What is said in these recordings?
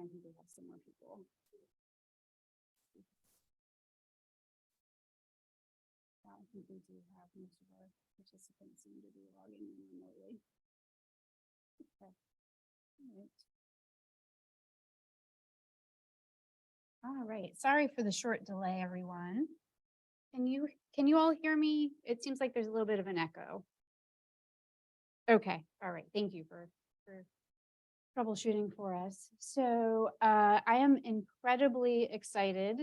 I think we have some more people. I think we do have most of our participants seem to be logging in remotely. Okay. All right. Sorry for the short delay, everyone. Can you all hear me? It seems like there's a little bit of an echo. Okay. All right. Thank you for troubleshooting for us. So I am incredibly excited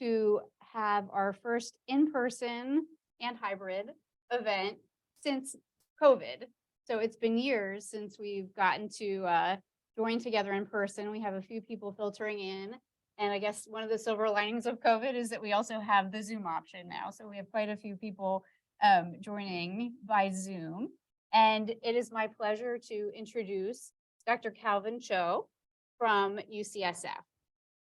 to have our first in-person and hybrid event since COVID. So it's been years since we've gotten to join together in person. We have a few people filtering in. And I guess one of the silver linings of COVID is that we also have the Zoom option now. So we have quite a few people joining by Zoom. And it is my pleasure to introduce Dr. Calvin Chou from UCSF.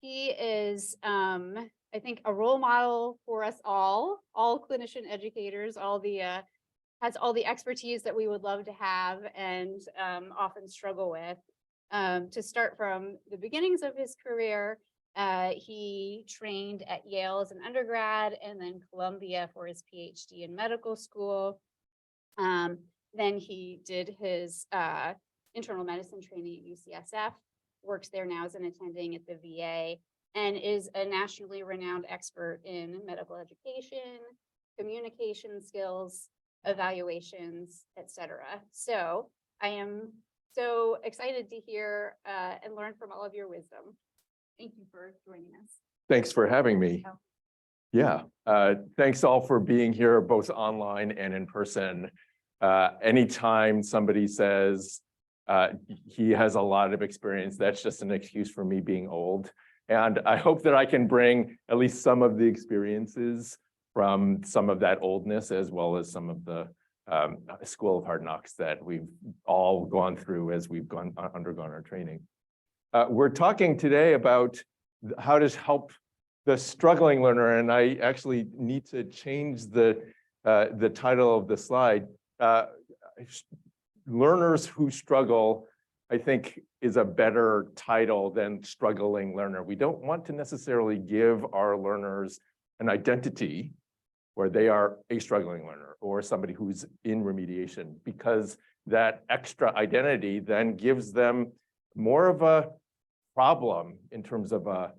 He is, I think, a role model for us all clinician educators, has all the expertise that we would love to have and often struggle with. To start from the beginnings of his career, he trained at Yale as an undergrad and then Columbia for his PhD in medical school. Then he did his internal medicine training at UCSF, works there now as an attending at the VA, and is a nationally renowned expert in medical education, communication skills, evaluations, etc. So I am so excited to hear and learn from all of your wisdom. Thank you for joining us. Thanks for having me. Yeah, thanks all for being here, both online and in person. Anytime somebody says he has a lot of experience, that's just an excuse for me being old. And I hope that I can bring at least some of the experiences from some of that oldness, as well as some of the School of Hard Knocks that we've all gone through as we've undergone our training. We're talking today about how to help the struggling learner, and I actually need to change the title of the slide. Learners who struggle, I think, is a better title than struggling learner. We don't want to necessarily give our learners an identity where they are a struggling learner or somebody who's in remediation, because that extra identity then gives them more of a problem in terms of a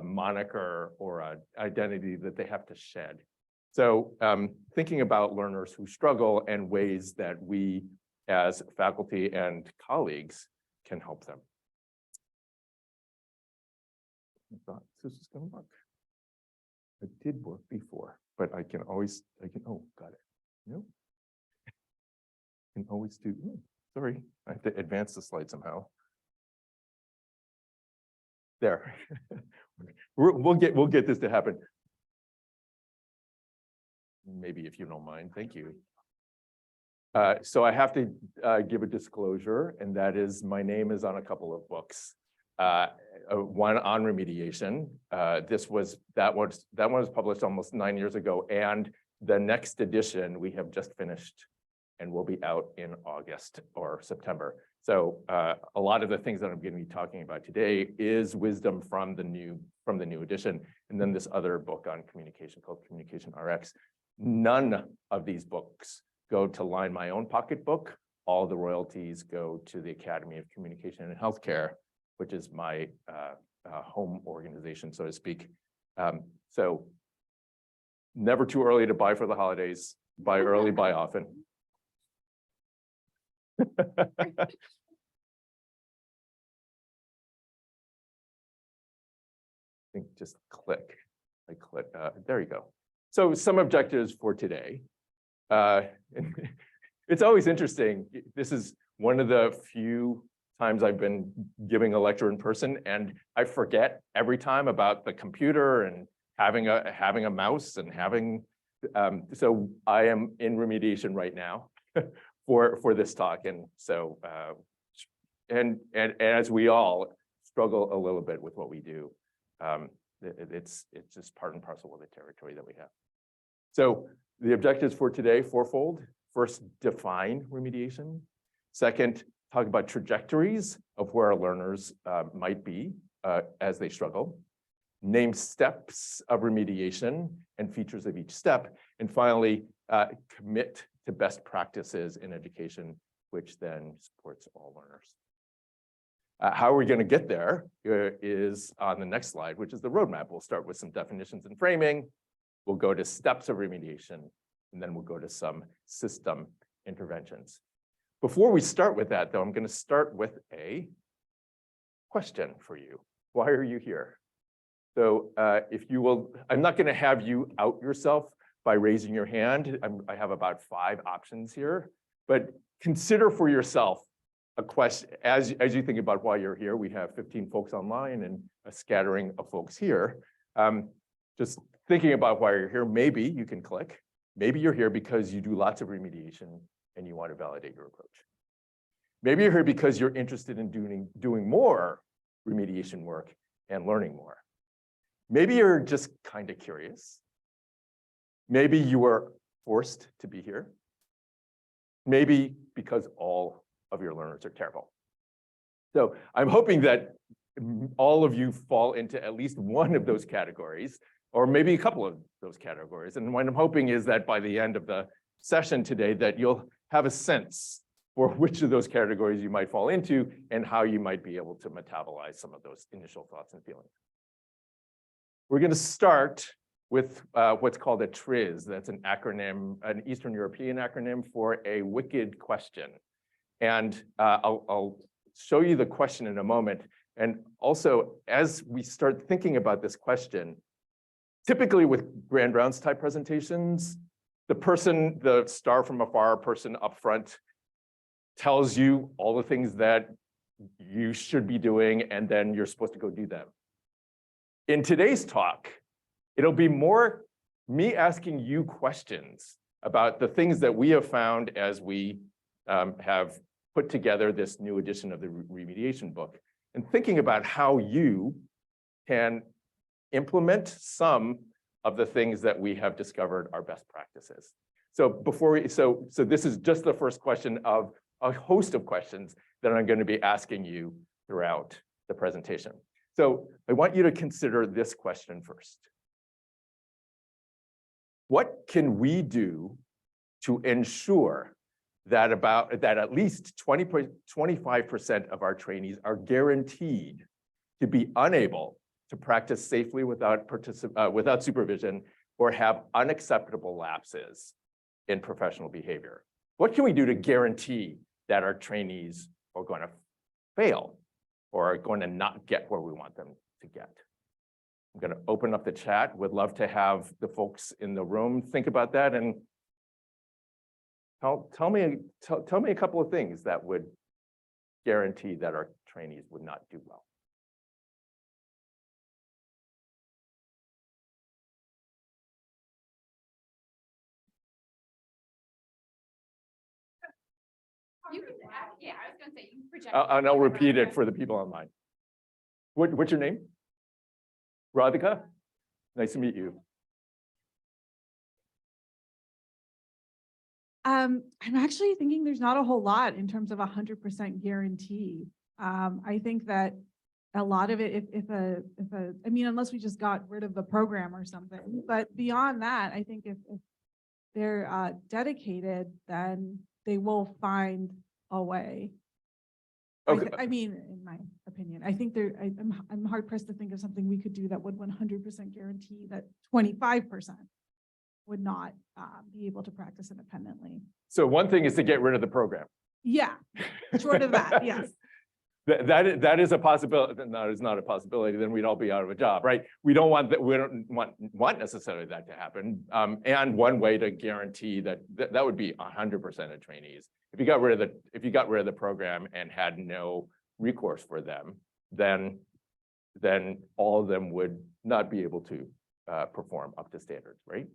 moniker or an identity that they have to shed. So thinking about learners who struggle and ways that we as faculty and colleagues can help them. I thought this was going to work. It did work before, but I can, oh, got it. No. Can always do, sorry, I have to advance the slide somehow. There. We'll get this to happen. Maybe if you don't mind, thank you. So I have to give a disclosure, and that is my name is on a couple of books. One on remediation. That one was published almost 9 years ago, and the next edition we have just finished and will be out in August or September. So a lot of the things that I'm going to be talking about today is wisdom from the new edition, and then this other book on communication called Communication RX. None of these books go to line my own pocketbook. All the royalties go to the Academy of Communication and Healthcare, which is my home organization, so to speak. So never too early to buy for the holidays. Buy early, buy often. I think just click. I click. There you go. So some objectives for today. It's always interesting. This is one of the few times I've been giving a lecture in person, and I forget every time about the computer and having a mouse and having. So I am in remediation right now for this talk, and so and as we all struggle a little bit with what we do, it's just part and parcel of the territory that we have. So the objectives for today, fourfold. First, define remediation. Second, talk about trajectories of where our learners might be as they struggle, name steps of remediation and features of each step, and finally, commit to best practices in education, which then supports all learners. How are we going to get there is on the next slide, which is the roadmap. We'll start with some definitions and framing. We'll go to steps of remediation, and then we'll go to some system interventions. Before we start with that, though, I'm going to start with a question for you. Why are you here? So if you will, I'm not going to have you out yourself by raising your hand. I have about 5 options here, but consider for yourself a question as you think about why you're here. We have 15 folks online and a scattering of folks here. Just thinking about why you're here, maybe you can click. Maybe you're here because you do lots of remediation and you want to validate your approach. Maybe you're here because you're interested in doing more remediation work and learning more. Maybe you're just kind of curious. Maybe you were forced to be here. Maybe because all of your learners are terrible. So I'm hoping that all of you fall into at least one of those categories, or maybe a couple of those categories. And what I'm hoping is that by the end of the session today, that you'll have a sense for which of those categories you might fall into and how you might be able to metabolize some of those initial thoughts and feelings. We're going to start with what's called a TRIZ. That's an acronym, an Eastern European acronym for a wicked question. And I'll show you the question in a moment. And also, as we start thinking about this question, typically with grand rounds type presentations, the star from afar person up front tells you all the things that you should be doing, and then you're supposed to go do them. In today's talk, it'll be more me asking you questions about the things that we have found as we have put together this new edition of the remediation book, and thinking about how you can implement some of the things that we have discovered are best practices. So so this is just the first question of a host of questions that I'm going to be asking you throughout the presentation. So I want you to consider this question first. What can we do to ensure that at least 25% of our trainees are guaranteed to be unable to practice safely without supervision or have unacceptable lapses in professional behavior? What can we do to guarantee that our trainees are going to fail or are going to not get where we want them to get? I'm going to open up the chat. Would love to have the folks in the room think about that and tell me a couple of things that would guarantee that our trainees would not do well. You can, yeah, I was going to say, you can project. And I'll repeat it for the people online. What's your name? Radhika? Nice to meet you. I'm actually thinking there's not a whole lot in terms of 100% guarantee. I think that a lot of it, I mean, unless we just got rid of the program or something, but beyond that, I think if they're dedicated, then they will find a way. Okay. I mean, in my opinion, I think I'm hard pressed to think of something we could do that would 100% guarantee that 25% would not be able to practice independently. So one thing is to get rid of the program. Yeah, short of that, yes. That is a possibility. That is not a possibility. Then we'd all be out of a job, right? We don't want that. We don't want necessarily that to happen. And one way to guarantee that would be 100% of trainees. If you got rid of the program and had no recourse for them, then all of them would not be able to perform up to standards, right?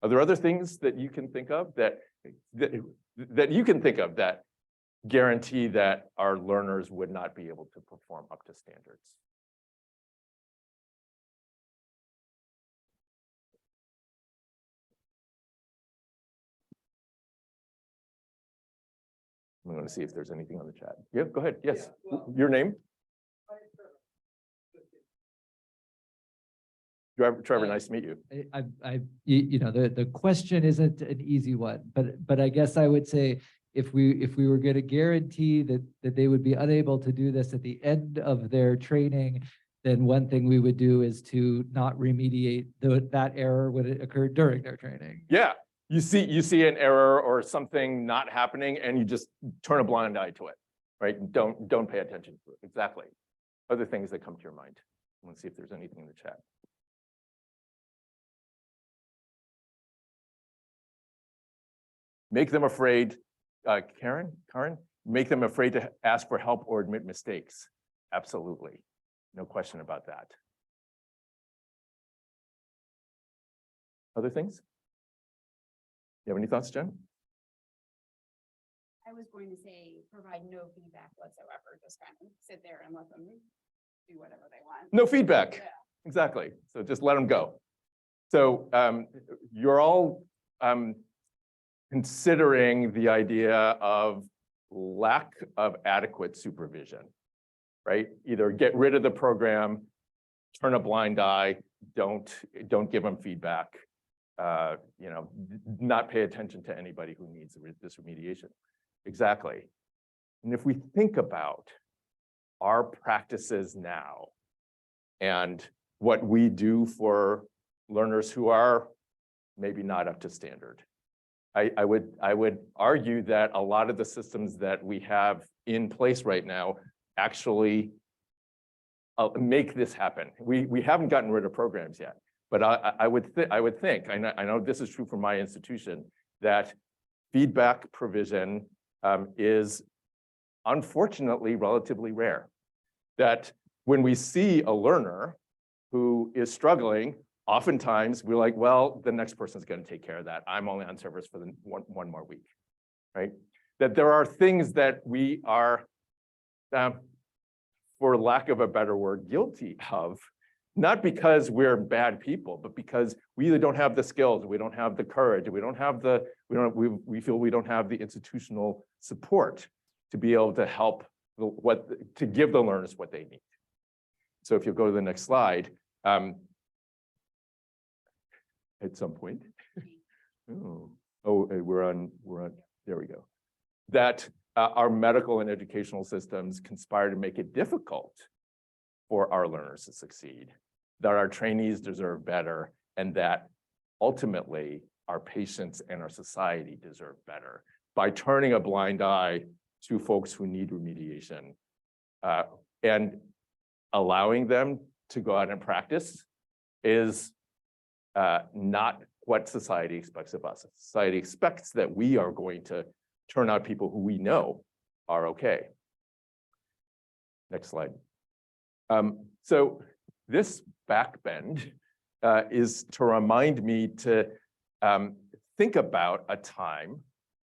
Are there other things that you can think of that guarantee that our learners would not be able to perform up to standards? I'm going to see if there's anything on the chat. Yeah, go ahead. Yes. Your name? Trevor, nice to meet you. The question isn't an easy one, but I guess I would say if we were going to guarantee that they would be unable to do this at the end of their training, then one thing we would do is to not remediate that error when it occurred during their training. Yeah, you see an error or something not happening, and you just turn a blind eye to it, right? Don't pay attention to it. Exactly. Other things that come to your mind. Let's see if there's anything in the chat. Make them afraid, Karen, make them afraid to ask for help or admit mistakes. Absolutely, no question about that. Other things? You have any thoughts, Jen? I was going to say, provide no feedback whatsoever, just kind of sit there and let them do whatever they want. No feedback, Yeah. exactly. So just let them go. So you're all considering the idea of lack of adequate supervision, right? Either get rid of the program, turn a blind eye, don't give them feedback, not pay attention to anybody who needs this remediation. Exactly. And if we think about our practices now and what we do for learners who are maybe not up to standard, I would argue that a lot of the systems that we have in place right now actually make this happen. We haven't gotten rid of programs yet, but I would think, I know this is true for my institution, that feedback provision is unfortunately relatively rare. That when we see a learner who is struggling, oftentimes we're like, well, the next person's going to take care of that. I'm only on service for the one more week, right? That there are things that we are, for lack of a better word, guilty of, not because we're bad people, but because we either don't have the skills, we don't have the courage, we feel we don't have the institutional support to be able to help to give the learners what they need. So if you go to the next slide, at some point, we're on, there we go. That our medical and educational systems conspire to make it difficult for our learners to succeed, that our trainees deserve better, and that ultimately our patients and our society deserve better by turning a blind eye to folks who need remediation and allowing them to go out and practice is not what society expects of us. Society expects that we are going to turn out people who we know are okay. Next slide. So this backbend is to remind me to think about a time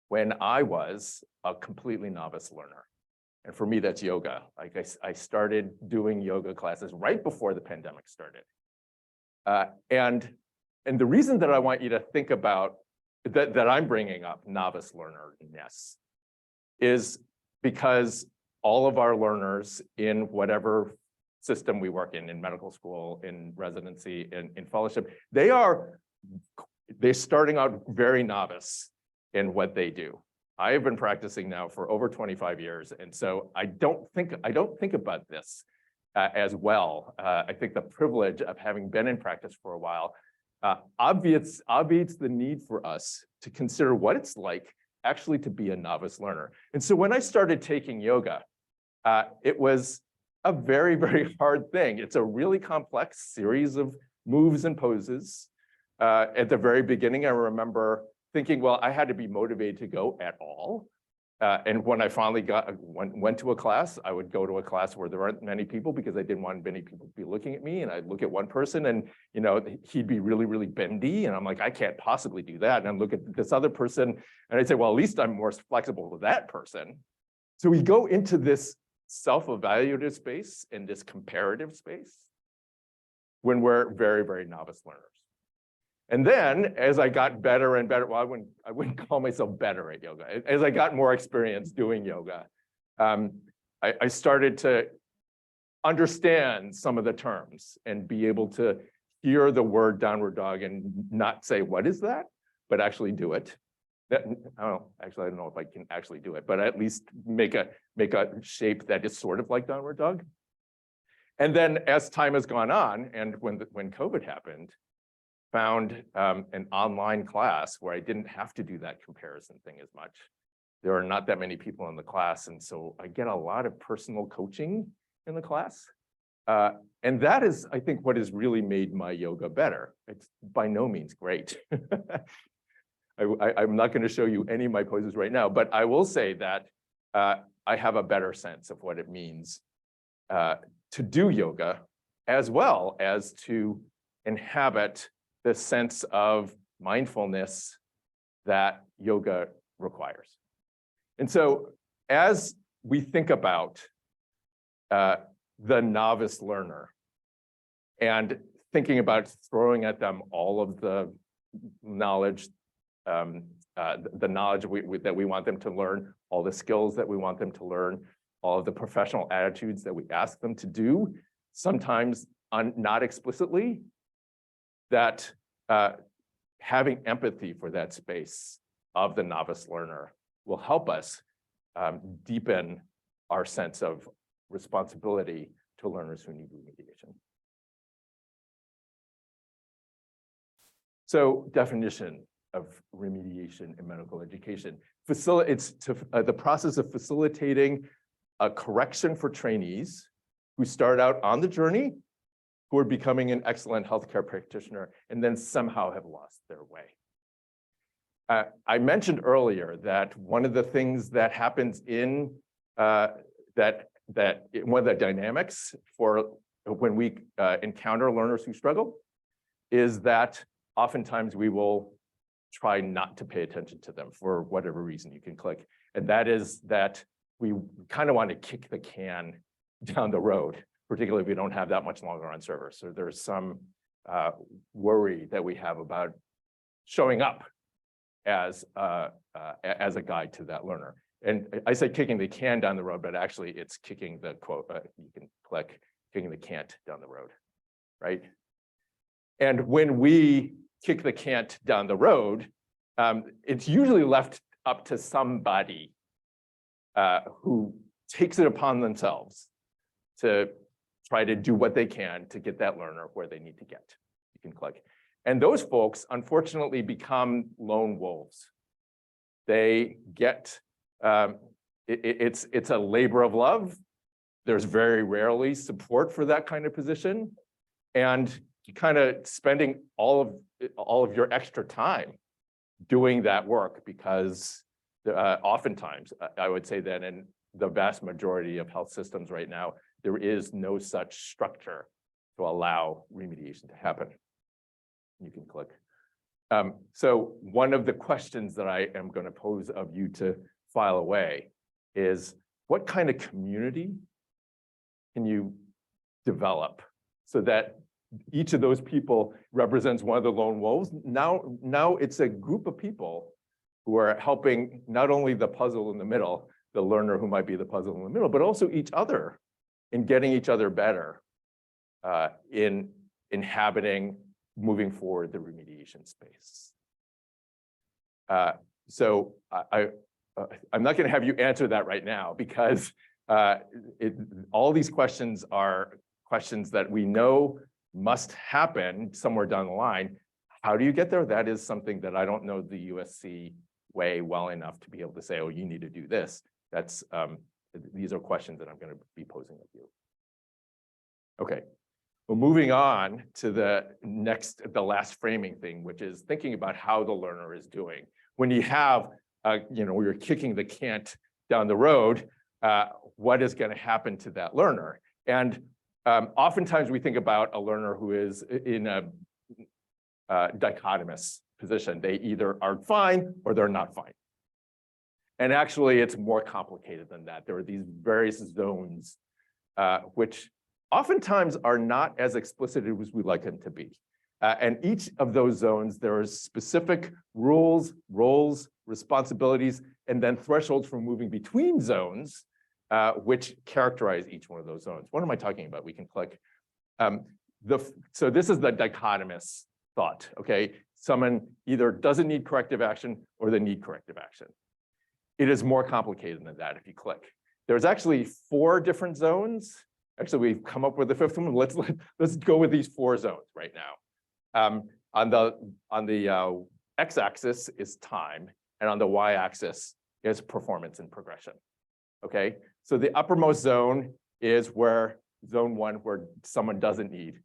when I was a completely novice learner. And for me, that's yoga. Like I started doing yoga classes right before the pandemic started. And the reason that I want you to think about that I'm bringing up novice learnerness is because all of our learners in whatever system we work in medical school, in residency, in fellowship, they're starting out very novice in what they do. I have been practicing now for over 25 years, and so I don't think about this as well. I think the privilege of having been in practice for a while obviates the need for us to consider what it's like actually to be a novice learner. And so when I started taking yoga, it was a very, very hard thing. It's a really complex series of moves and poses. At the very beginning, I remember thinking, well, I had to be motivated to go at all. And when I finally went to a class, I would go to a class where there aren't many people because I didn't want many people to be looking at me. And I'd look at one person and, he'd be really, really bendy. And I'm like, I can't possibly do that. And I'd look at this other person and I'd say, well, at least I'm more flexible with that person. So we go into this self-evaluative space and this comparative space when we're very, very novice learners. And then as I got better and better, well, I wouldn't call myself better at yoga. As I got more experience doing yoga, I started to understand some of the terms and be able to hear the word downward dog and not say, what is that? But actually do it. Actually, I don't know if I can actually do it, but at least make a shape that is sort of like downward dog. And then as time has gone on, and when COVID happened, found an online class where I didn't have to do that comparison thing as much. There are not that many people in the class, and so I get a lot of personal coaching in the class. And that is, I think, what has really made my yoga better. It's by no means great. I'm not going to show you any of my poses right now, but I will say that I have a better sense of what it means to do yoga, as well as to inhabit the sense of mindfulness that yoga requires. And so as we think about the novice learner and thinking about throwing at them all of the knowledge, the knowledge that we want them to learn, all the skills that we want them to learn, all of the professional attitudes that we ask them to do, sometimes not explicitly, that having empathy for that space of the novice learner will help us deepen our sense of responsibility to learners who need remediation. So, definition of remediation in medical education. It's the process of facilitating a correction for trainees who start out on the journey, who are becoming an excellent healthcare practitioner, and then somehow have lost their way. I mentioned earlier that one of the things that happens in one of the dynamics for when we encounter learners who struggle is that oftentimes we will try not to pay attention to them for whatever reason. You can click, and that is that we kind of want to kick the can down the road, particularly if we don't have that much longer on server. So there's some worry that we have about showing up as a guide to that learner. And I say kicking the can down the road, but actually it's kicking the quote, you can click, kicking the can't down the road, right? And when we kick the can't down the road, it's usually left up to somebody who takes it upon themselves to try to do what they can to get that learner where they need to get. You can click. And those folks, unfortunately, become lone wolves. They get, it's a labor of love. There's very rarely support for that kind of position. And kind of spending all of your extra time doing that work, because oftentimes, I would say that in the vast majority of health systems right now, there is no such structure to allow remediation to happen. You can click. So one of the questions that I am going to pose of you to file away is, what kind of community can you develop so that each of those people represents one of the lone wolves? Now it's a group of people who are helping not only the puzzle in the middle, the learner who might be the puzzle in the middle, but also each other in getting each other better in inhabiting, moving forward the remediation space. So I'm not going to have you answer that right now, because all these questions are questions that we know must happen somewhere down the line. How do you get there? That is something that I don't know the USC way well enough to be able to say, oh, you need to do this. That's these are questions that I'm going to be posing of you. Okay, well, moving on to the last framing thing, which is thinking about how the learner is doing. When you have, you're kicking the can't down the road, what is going to happen to that learner? And oftentimes we think about a learner who is in a dichotomous position. They either are fine or they're not fine. And actually, it's more complicated than that. There are these various zones, which oftentimes are not as explicit as we'd like them to be. And each of those zones, there are specific rules, roles, responsibilities, and then thresholds for moving between zones, which characterize each one of those zones. What am I talking about? We can click. So this is the dichotomous thought, okay? Someone either doesn't need corrective action or they need corrective action. It is more complicated than that if you click. There's actually 4 different zones. Actually, we've come up with a 5th one. Let's go with these 4 zones right now. On the x-axis is time, and on the y-axis is performance and progression. Okay, so the uppermost zone is where zone 1, where someone doesn't need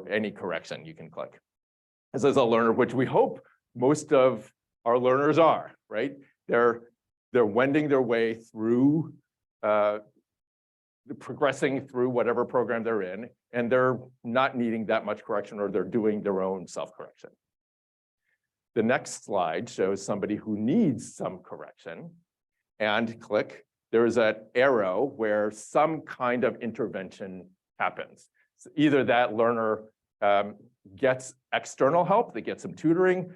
any correction. You can click. This is a learner, which we hope most of our learners are, right? They're wending their way through, progressing through whatever program they're in, and they're not needing that much correction, or they're doing their own self-correction. The next slide shows somebody who needs some correction, and click. There's an arrow where some kind of intervention happens. So either that learner gets external help, they get some tutoring,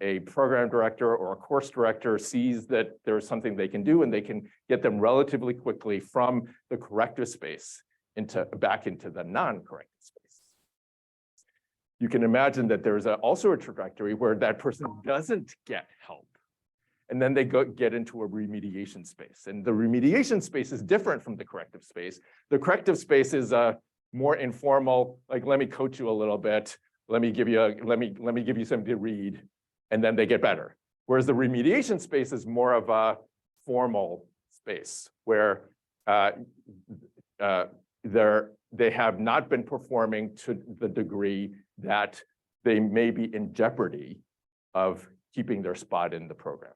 a program director or a course director sees that there's something they can do, and they can get them relatively quickly from the corrective space back into the non-corrective space. You can imagine that there's also a trajectory where that person doesn't get help, and then they get into a remediation space. And the remediation space is different from the corrective space. The corrective space is a more informal, like, let me coach you a little bit. Let me give you something to read, and then they get better. Whereas the remediation space is more of a formal space where they have not been performing to the degree that they may be in jeopardy of keeping their spot in the program,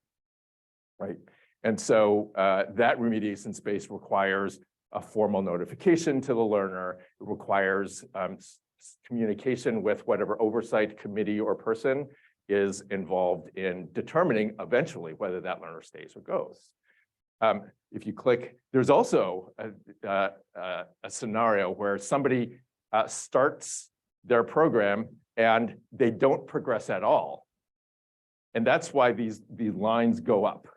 right? And so that remediation space requires a formal notification to the learner. It requires communication with whatever oversight committee or person is involved in determining eventually whether that learner stays or goes. If you click, there's also a scenario where somebody starts their program and they don't progress at all. And that's why these lines go up,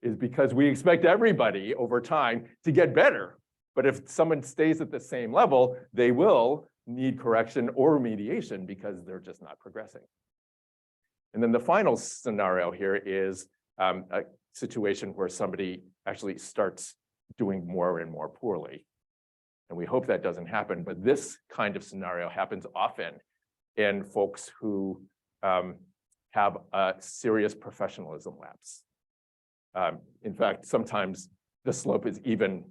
is because we expect everybody over time to get better. But if someone stays at the same level, they will need correction or remediation because they're just not progressing. And then the final scenario here is a situation where somebody actually starts doing more and more poorly. And we hope that doesn't happen, but this kind of scenario happens often in folks who have a serious professionalism lapse. In fact, sometimes the slope is even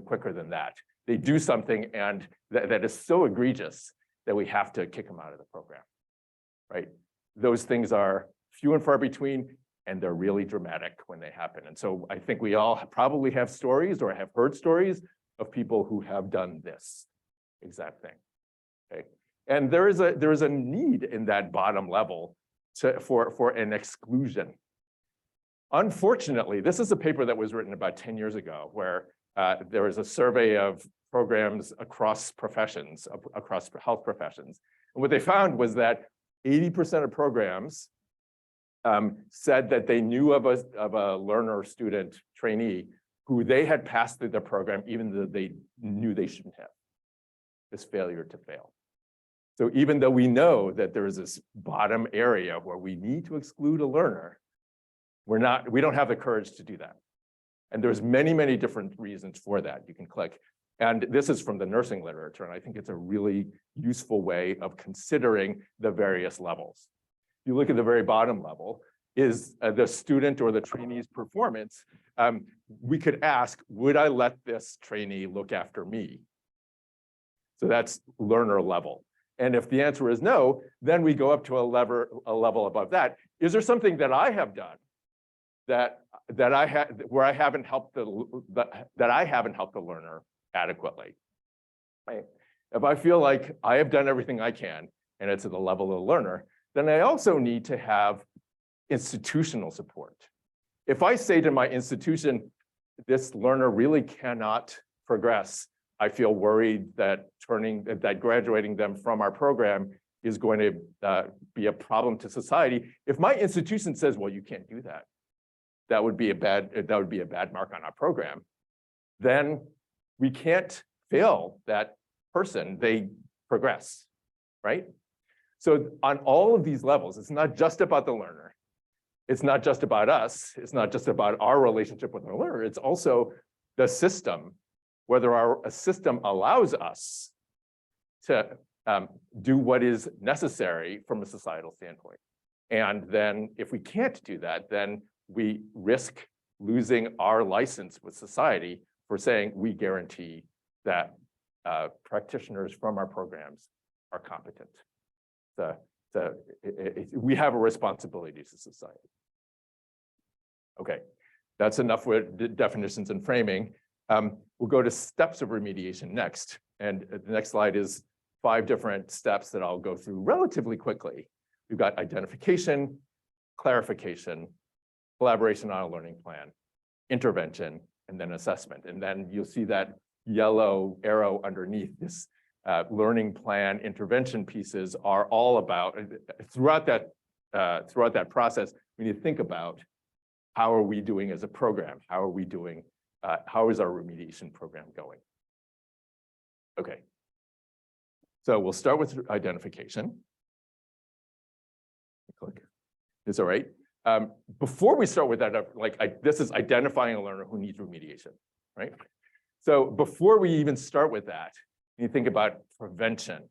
quicker than that. They do something and that is so egregious that we have to kick them out of the program, right? Those things are few and far between, and they're really dramatic when they happen. And so I think we all probably have stories or have heard stories of people who have done this exact thing, okay? And there is a need in that bottom level for an exclusion. Unfortunately, this is a paper that was written about 10 years ago where there was a survey of programs across professions, across health professions. And what they found was that 80% of programs said that they knew of a learner, student, trainee who they had passed through the program even though they knew they shouldn't have. This failure to fail. So even though we know that there is this bottom area where we need to exclude a learner, we don't have the courage to do that. And there's many, many different reasons for that. You can click. And this is from the nursing literature, and I think it's a really useful way of considering the various levels. You look at the very bottom level, is the student or the trainee's performance. We could ask, would I let this trainee look after me? So that's learner level. And if the answer is no, then we go up to a level above that. Is there something that I have done where I haven't helped the learner adequately? Right? If I feel like I have done everything I can and it's at the level of the learner, then I also need to have institutional support. If I say to my institution, this learner really cannot progress, I feel worried that graduating them from our program is going to be a problem to society. If my institution says, well, you can't do that, that would be a bad mark on our program, then we can't fail that person. They progress, right? So on all of these levels, it's not just about the learner. It's not just about us. It's not just about our relationship with the learner. It's also the system, whether a system allows us to do what is necessary from a societal standpoint. And then if we can't do that, then we risk losing our license with society for saying we guarantee that practitioners from our programs are competent. We have a responsibility to society. Okay, that's enough with definitions and framing. We'll go to steps of remediation next. And the next slide is 5 different steps that I'll go through relatively quickly. We've got identification, clarification, collaboration on a learning plan, intervention, and then assessment. And then you'll see that yellow arrow underneath this learning plan intervention pieces are all about, throughout that process, we need to think about how are we doing as a program? How are we doing? How is our remediation program going? Okay. So we'll start with identification. Click. Is all right. Before we start with that, this is identifying a learner who needs remediation, right? So before we even start with that, you think about prevention.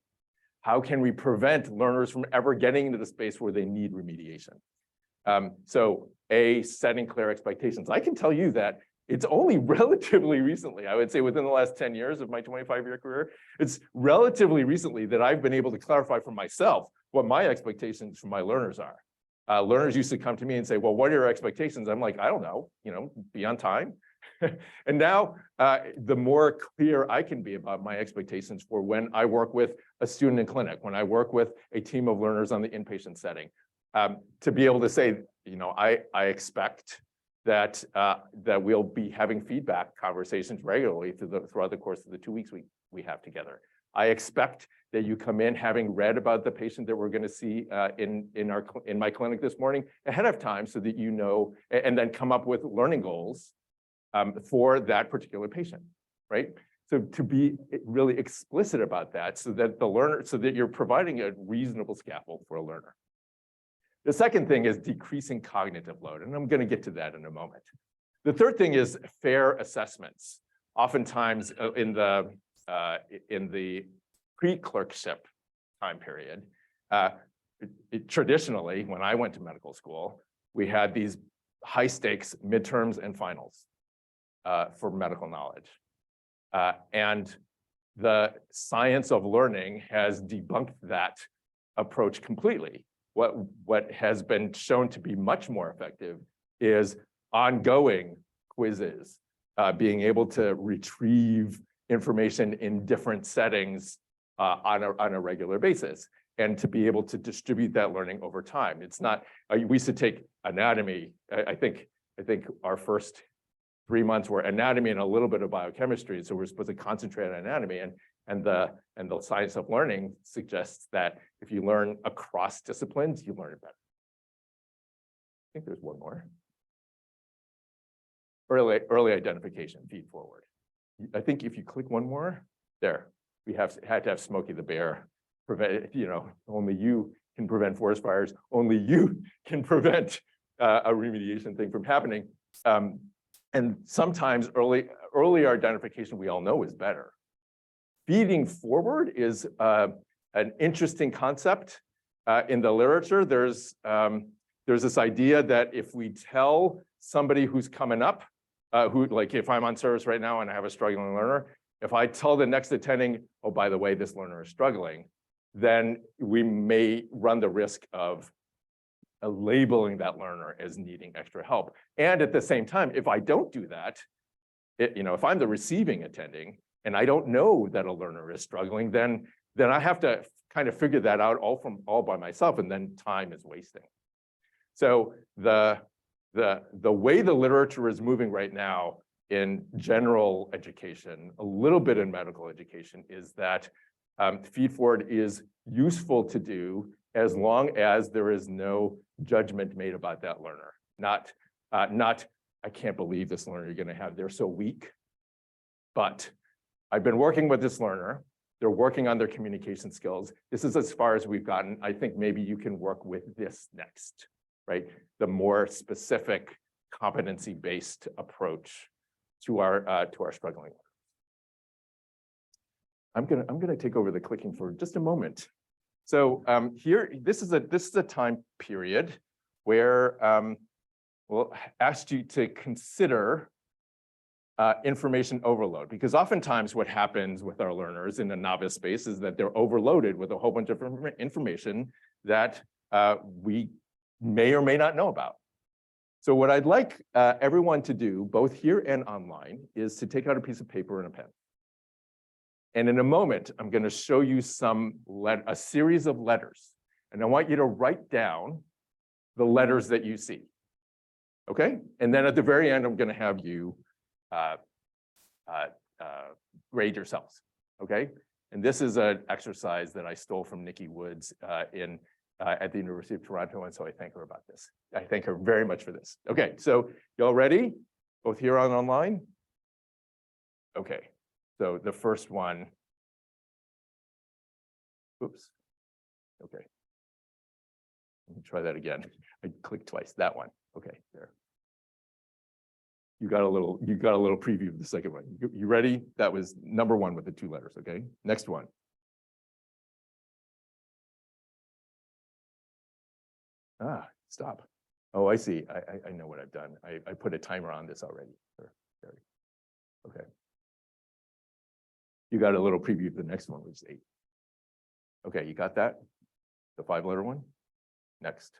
How can we prevent learners from ever getting into the space where they need remediation? So setting clear expectations. I can tell you that it's only relatively recently, I would say within the last 10 years of my 25-year career, it's relatively recently that I've been able to clarify for myself what my expectations from my learners are. Learners used to come to me and say, well, what are your expectations? I'm like, I don't know, be on time. And now the more clear I can be about my expectations for when I work with a student in clinic, when I work with a team of learners on the inpatient setting, to be able to say, I expect that we'll be having feedback conversations regularly throughout the course of the 2 weeks we have together. I expect that you come in having read about the patient that we're going to see in my clinic this morning ahead of time, so that you know, and then come up with learning goals for that particular patient, right? So to be really explicit about that, so that you're providing a reasonable scaffold for a learner. The second thing is decreasing cognitive load, and I'm going to get to that in a moment. The third thing is fair assessments. Oftentimes in the pre-clerkship time period, traditionally, when I went to medical school, we had these high stakes midterms and finals for medical knowledge. And the science of learning has debunked that approach completely. What has been shown to be much more effective is ongoing quizzes, being able to retrieve information in different settings on a regular basis, and to be able to distribute that learning over time. It's not, we used to take anatomy. I think our first 3 months were anatomy and a little bit of biochemistry. So we're supposed to concentrate on anatomy, and the science of learning suggests that if you learn across disciplines, you learn it better. I think there's one more. Early identification, feed forward. I think if you click one more, there, we had to have Smokey the Bear prevent, only you can prevent forest fires, only you can prevent a remediation thing from happening. And sometimes early identification, we all know, is better. Feeding forward is an interesting concept in the literature. There's this idea that if we tell somebody who's coming up, if I'm on service right now and I have a struggling learner, if I tell the next attending, oh, by the way, this learner is struggling, then we may run the risk of labeling that learner as needing extra help. And at the same time, if I don't do that, if I'm the receiving attending and I don't know that a learner is struggling, then I have to kind of figure that out all by myself, and then time is wasting. So the way the literature is moving right now in general education, a little bit in medical education, is that feed forward is useful to do as long as there is no judgment made about that learner. Not, I can't believe this learner you're gonna have, they're so weak. But I've been working with this learner. They're working on their communication skills. This is as far as we've gotten. I think maybe you can work with this next, right? The more specific competency-based approach to our struggling learners. I'm gonna take over the clicking for just a moment. So here, this is a time period where we'll ask you to consider information overload, because oftentimes what happens with our learners in the novice space is that they're overloaded with a whole bunch of information that we may or may not know about. So what I'd like everyone to do, both here and online, is to take out a piece of paper and a pen. And in a moment, I'm going to show you a series of letters. And I want you to write down the letters that you see. Okay? And then at the very end, I'm going to have you grade yourselves. Okay? And this is an exercise that I stole from Nikki Woods at the University of Toronto. And so I thank her about this. I thank her very much for this. Okay, so y'all ready? Both here and online? Okay. So the first one, oops, okay. Let me try that again. I clicked twice, that one, okay, there. You got a little preview of the second one. You ready? That was number one with the 2 letters, okay? Next one. Ah, stop. Oh, I see, I know what I've done. I put a timer on this already. Okay. You got a little preview of the next one, which is 8. Okay, you got that? The 5-letter one? Next.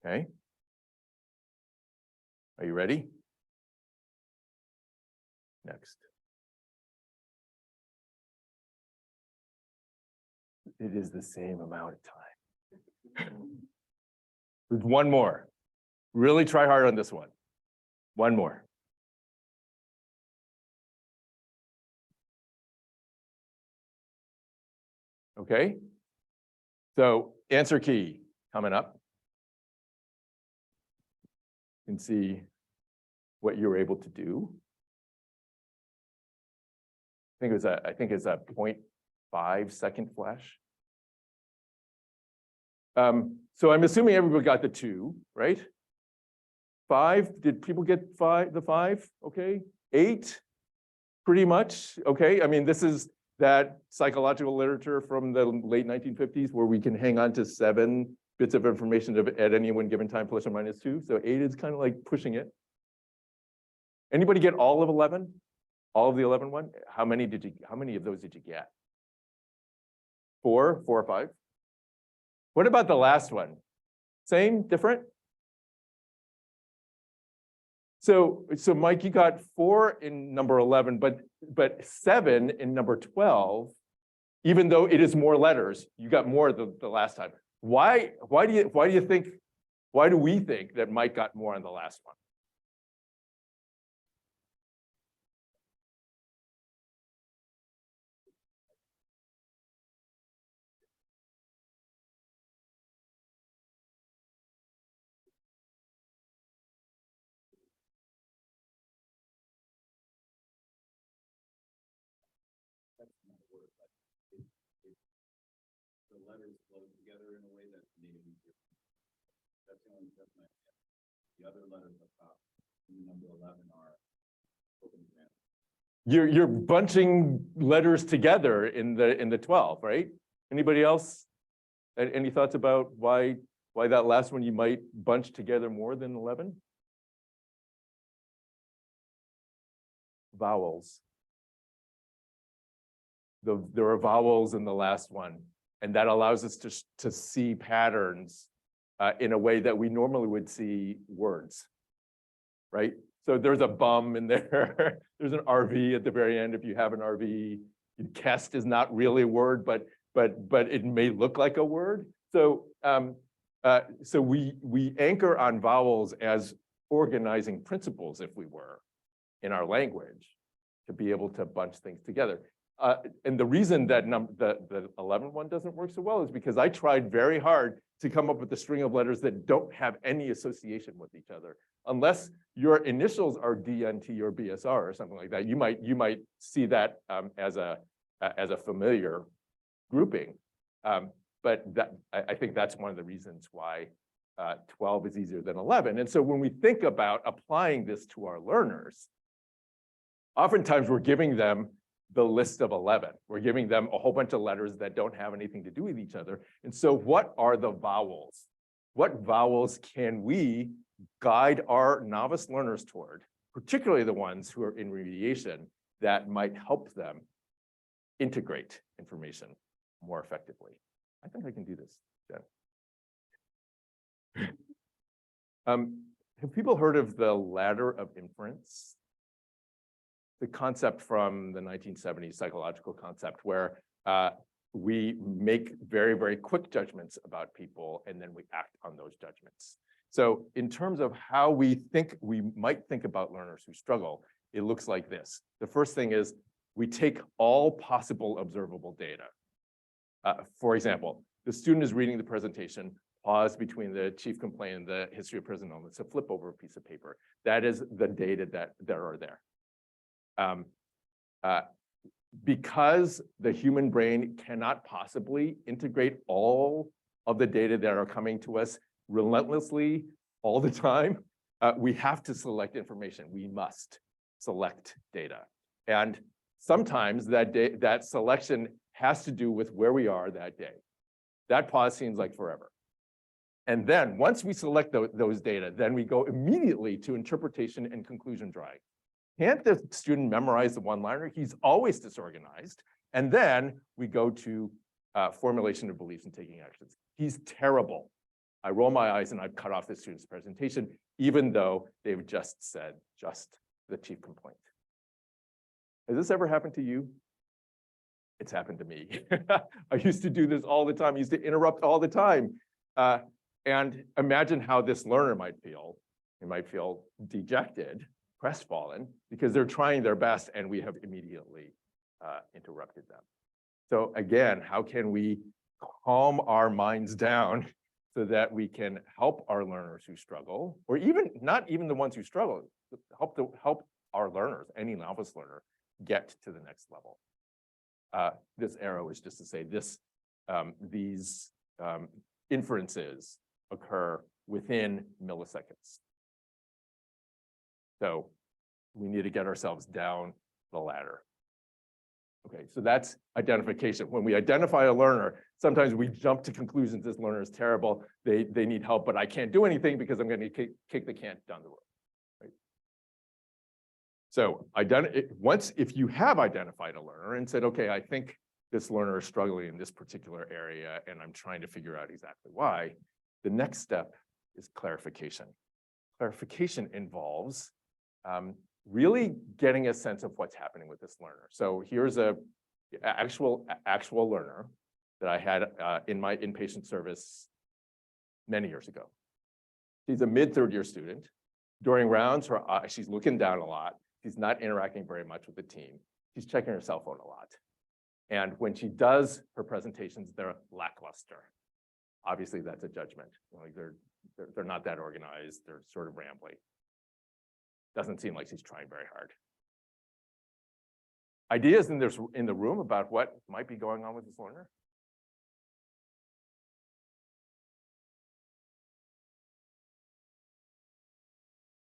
Okay. Are you ready? Next. It is the same amount of time. There's one more. Really try hard on this one. One more. Okay. So answer key coming up. You can see what you were able to do. I think it's a 0.5 second flash. So I'm assuming everybody got the 2, right? 5, did people get the 5? Okay. 8, pretty much. Okay. I mean, this is that psychological literature from the late 1950s where we can hang on to 7 bits of information at any one given time, plus or minus 2. So 8 is kind of like pushing it. Anybody get all of 11? All of the 11 one? How many of those did you get? 4 or 5? What about the last one? Same, different? So Mike, you got 4 in number 11, but 7 in number 12, even though it is more letters, you got more the last time. Why do we think that Mike got more on the last one? The letters flow together in a way that's made it easier. That's the only difference. The other letters up top in number 11 are open exam. You're bunching letters together in the 12, right? Anybody else? Any thoughts about why that last one you might bunch together more than 11? Vowels. There are vowels in the last one, and that allows us to see patterns in a way that we normally would see words, right? So there's a bum in there. There's an RV at the very end if you have an RV. Kest is not really a word, but it may look like a word. So so we anchor on vowels as organizing principles, if we were, in our language to be able to bunch things together. And the reason that the 11 one doesn't work so well is because I tried very hard to come up with a string of letters that don't have any association with each other. Unless your initials are DNT or BSR or something like that, you might see that as a familiar grouping. But I think that's one of the reasons why 12 is easier than 11. And so when we think about applying this to our learners, oftentimes we're giving them the list of 11. We're giving them a whole bunch of letters that don't have anything to do with each other. And so what are the vowels? What vowels can we guide our novice learners toward, particularly the ones who are in remediation, that might help them integrate information more effectively? I think I can do this, Jen. Have people heard of the ladder of inference? The concept from the 1970s, psychological concept, where we make very, very quick judgments about people, and then we act on those judgments. So in terms of how we might think about learners who struggle, it looks like this. The first thing is we take all possible observable data. For example, the student is reading the presentation, pause between the chief complaint and the history of prison illness, so flip over a piece of paper. That is the data that are there. Because the human brain cannot possibly integrate all of the data that are coming to us relentlessly all the time, we have to select information. We must select data. And sometimes that selection has to do with where we are that day. That pause seems like forever. And then once we select those data, then we go immediately to interpretation and conclusion drawing. Can't the student memorize the one-liner? He's always disorganized. And then we go to formulation of beliefs and taking actions. He's terrible. I roll my eyes and I've cut off the student's presentation, even though they've just said the chief complaint. Has this ever happened to you? It's happened to me. I used to do this all the time. I used to interrupt all the time. And imagine how this learner might feel. They might feel dejected, crestfallen, because they're trying their best and we have immediately interrupted them. So again, how can we calm our minds down so that we can help our learners who struggle, or even not even the ones who struggle, help our learners, any novice learner, get to the next level. This arrow is just to say these inferences occur within milliseconds. So we need to get ourselves down the ladder. Okay, so that's identification. When we identify a learner, sometimes we jump to conclusions. This learner is terrible. They need help, but I can't do anything because I'm going to kick the can down the road. Right? So if you have identified a learner and said, okay, I think this learner is struggling in this particular area, and I'm trying to figure out exactly why, the next step is clarification. Clarification involves really getting a sense of what's happening with this learner. So here's a actual learner that I had in my inpatient service many years ago. She's a mid-third year student. During rounds, she's looking down a lot. She's not interacting very much with the team. She's checking her cell phone a lot. And when she does her presentations, they're lackluster. Obviously, that's a judgment. Like they're not that organized. They're sort of rambling. Doesn't seem like she's trying very hard. Ideas in the room about what might be going on with this learner?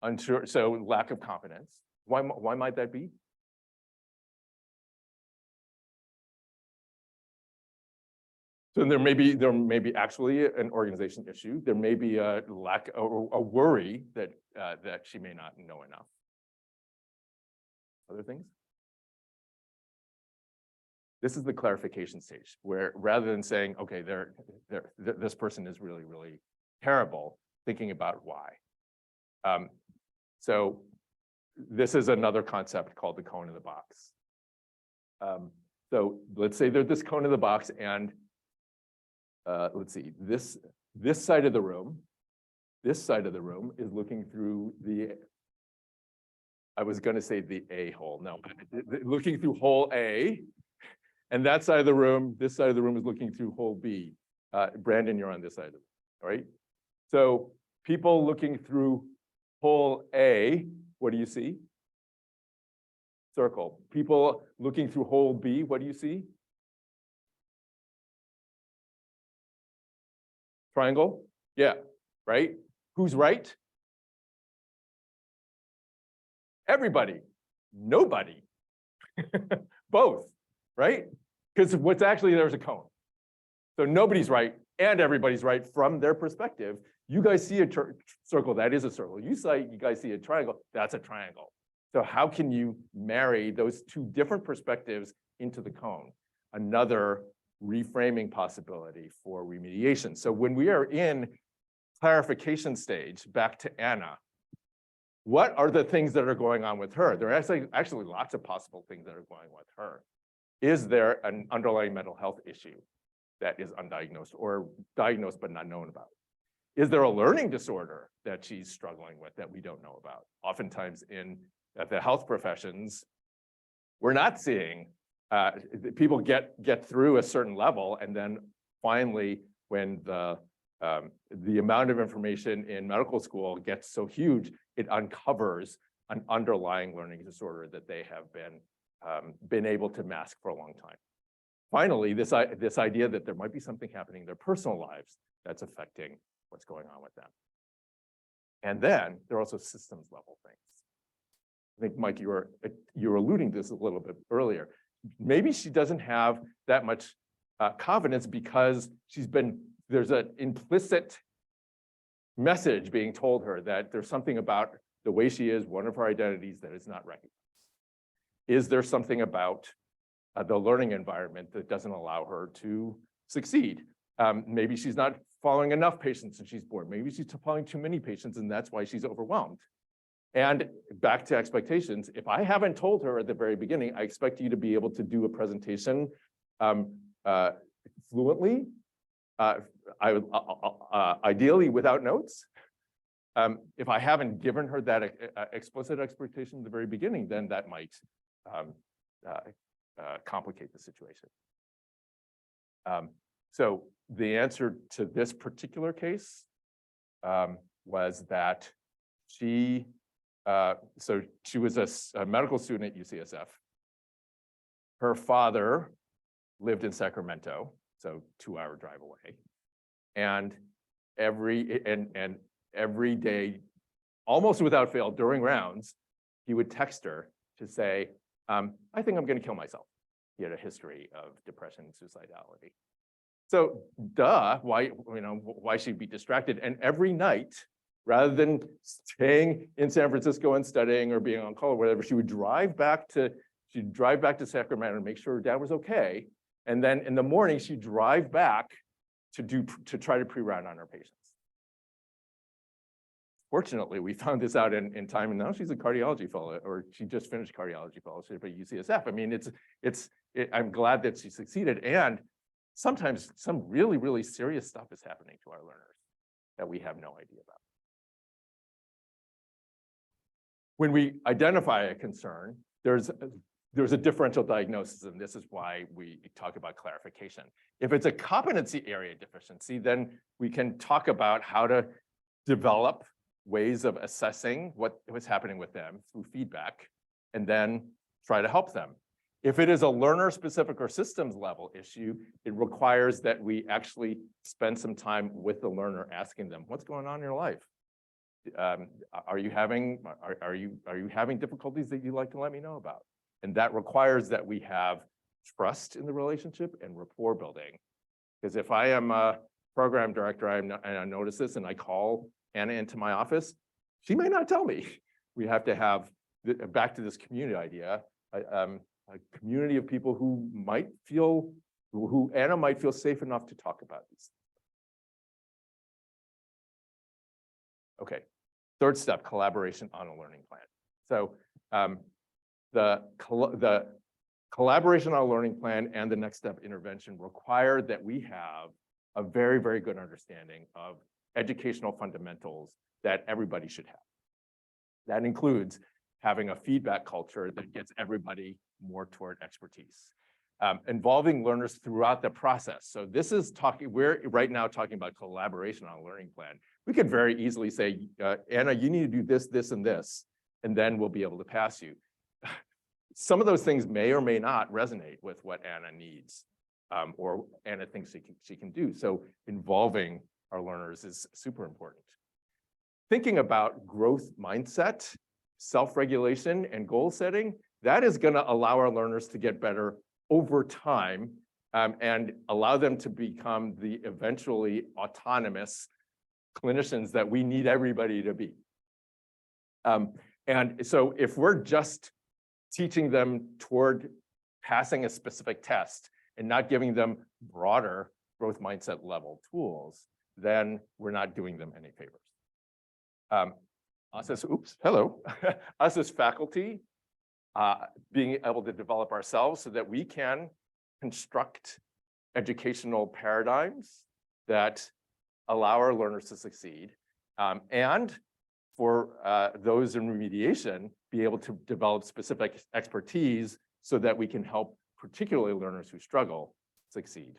Unsure, so lack of confidence. Why might that be? So there may be actually an organization issue. There may be a lack or a worry that she may not know enough. Other things? This is the clarification stage where rather than saying, okay, this person is really, really terrible, thinking about why. So this is another concept called the cone in the box. So let's say there's this cone in the box, and let's see, this side of the room This side of the room is looking through I was going to say the A hole. No, looking through hole A. And that side of the room, this side of the room is looking through hole B. Brandon, you're on this side of it, all right? So people looking through hole A, what do you see? Circle. People looking through hole B, what do you see? Triangle? Yeah, right? Who's right? Everybody. Nobody. Both, right? Because what's actually there's a cone. So nobody's right and everybody's right from their perspective. You guys see a circle, that is a circle. You guys see a triangle, that's a triangle. So how can you marry those two different perspectives into the cone? Another reframing possibility for remediation. So when we are in clarification stage, back to Anna, what are the things that are going on with her? There are actually lots of possible things that are going on with her. Is there an underlying mental health issue that is undiagnosed or diagnosed but not known about? Is there a learning disorder that she's struggling with that we don't know about? Oftentimes in the health professions, we're not seeing people get through a certain level, and then finally, when the amount of information in medical school gets so huge, it uncovers an underlying learning disorder that they have been able to mask for a long time. Finally, this idea that there might be something happening in their personal lives that's affecting what's going on with them. And then there are also systems level things. I think, Mike, you were alluding to this a little bit earlier. Maybe she doesn't have that much confidence because there's an implicit message being told her that there's something about the way she is, one of her identities, that is not recognized. Is there something about the learning environment that doesn't allow her to succeed? Maybe she's not following enough patients and she's bored. Maybe she's following too many patients and that's why she's overwhelmed. And back to expectations, if I haven't told her at the very beginning, I expect you to be able to do a presentation fluently, ideally without notes. If I haven't given her that explicit expectation at the very beginning, then that might complicate the situation. So the answer to this particular case was that she was a medical student at UCSF. Her father lived in Sacramento, so 2-hour drive away. And every day, almost without fail, during rounds, he would text her to say, I think I'm going to kill myself. He had a history of depression and suicidality. So, why she'd be distracted? And every night, rather than staying in San Francisco and studying or being on call or whatever, she'd drive back to Sacramento and make sure her dad was okay. And then in the morning, she'd drive back to try to pre-round on her patients. Fortunately, we found this out in time, and now she's a cardiology fellow, or she just finished cardiology fellowship at UCSF. I mean, I'm glad that she succeeded, and sometimes some really, really serious stuff is happening to our learners that we have no idea about. When we identify a concern, there's a differential diagnosis, and this is why we talk about clarification. If it's a competency area deficiency, then we can talk about how to develop ways of assessing what was happening with them through feedback, and then try to help them. If it is a learner-specific or systems level issue, it requires that we actually spend some time with the learner, asking them, what's going on in your life? Are you having difficulties that you'd like to let me know about? And that requires that we have trust in the relationship and rapport building. Because if I am a program director and I notice this and I call Anna into my office, she may not tell me. We have to have, back to this community idea, a community of people who Anna might feel safe enough to talk about these. Okay, third step, collaboration on a learning plan. So the collaboration on a learning plan and the next step intervention require that we have a very, very good understanding of educational fundamentals that everybody should have. That includes having a feedback culture that gets everybody more toward expertise. Involving learners throughout the process. So this is we're right now talking about collaboration on a learning plan. We could very easily say, Anna, you need to do this, this, and this, and then we'll be able to pass you. Some of those things may or may not resonate with what Anna needs, or Anna thinks she can do. So involving our learners is super important. Thinking about growth mindset, self-regulation, and goal setting, that is going to allow our learners to get better over time, and allow them to become the eventually autonomous clinicians that we need everybody to be. And so if we're just teaching them toward passing a specific test and not giving them broader growth mindset level tools, then we're not doing them any favors. Us as faculty, being able to develop ourselves so that we can construct educational paradigms that allow our learners to succeed, and for those in remediation, be able to develop specific expertise so that we can help particularly learners who struggle succeed.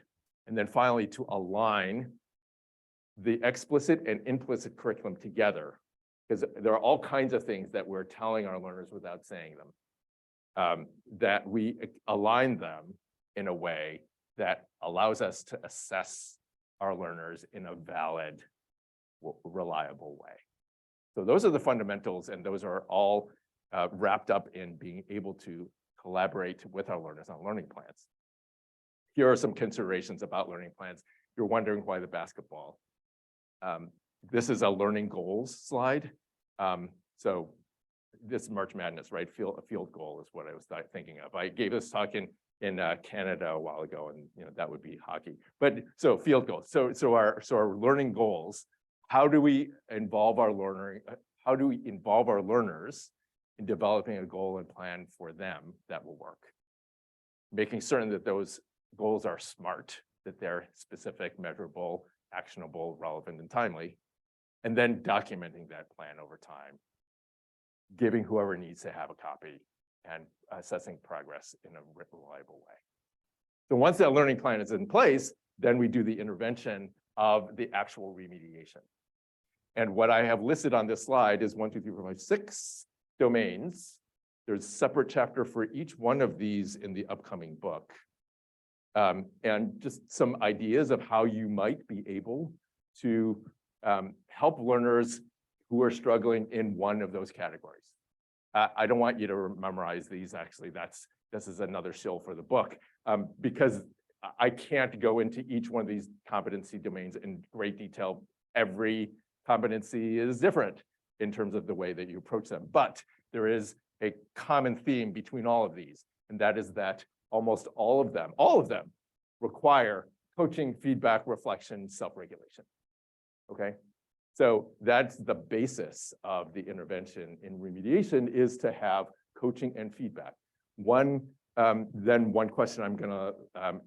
And then finally, to align the explicit and implicit curriculum together, because there are all kinds of things that we're telling our learners without saying them. That we align them in a way that allows us to assess our learners in a valid, reliable way. So those are the fundamentals, and those are all wrapped up in being able to collaborate with our learners on learning plans. Here are some considerations about learning plans. You're wondering why the basketball. This is a learning goals slide. So this March Madness, right? A field goal is what I was thinking of. I gave this talk in Canada a while ago, and that would be hockey. But so field goals. So our learning goals. How do we involve our learners in developing a goal and plan for them that will work? Making certain that those goals are smart, that they're specific, measurable, actionable, relevant, and timely, and then documenting that plan over time, giving whoever needs to have a copy, and assessing progress in a reliable way. So once that learning plan is in place, then we do the intervention of the actual remediation. And what I have listed on this slide is 1, 2, 3, 4, 5, 6 domains. There's a separate chapter for each one of these in the upcoming book. And just some ideas of how you might be able to help learners who are struggling in one of those categories. I don't want you to memorize these, actually. This is another shill for the book, because I can't go into each one of these competency domains in great detail. Every competency is different in terms of the way that you approach them, but there is a common theme between all of these, and that is that almost all of them require coaching, feedback, reflection, self-regulation. Okay, so that's the basis of the intervention in remediation, is to have coaching and feedback. One question I'm gonna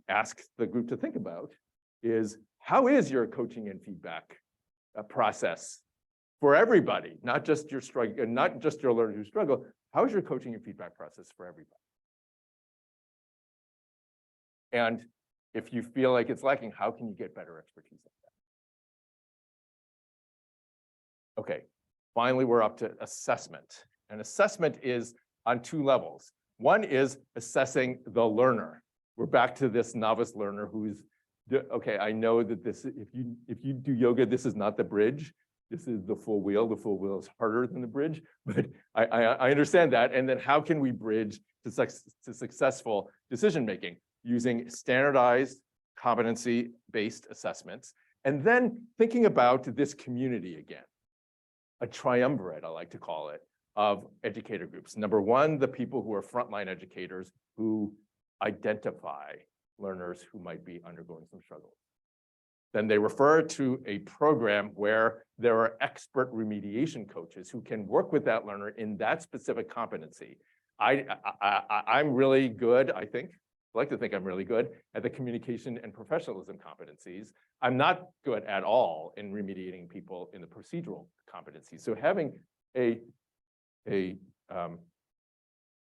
ask the group to think about is, how is your coaching and feedback process for everybody, not just your struggle, not just your learners who struggle? How is your coaching and feedback process for everybody? And if you feel like it's lacking, how can you get better expertise at that? Okay, finally, we're up to assessment. And assessment is on 2 levels. One is assessing the learner. We're back to this novice learner who's, okay, I know that this, if you do yoga, this is not the bridge. This is the full wheel. The full wheel is harder than the bridge, but I understand that. And then how can we bridge to successful decision-making using standardized competency-based assessments, and then thinking about this community again, a triumvirate, I like to call it, of educator groups. Number one, the people who are frontline educators who identify learners who might be undergoing some struggle. Then they refer to a program where there are expert remediation coaches who can work with that learner in that specific competency. I'm really good, I think, I like to think I'm really good at the communication and professionalism competencies. I'm not good at all in remediating people in the procedural competencies. So having a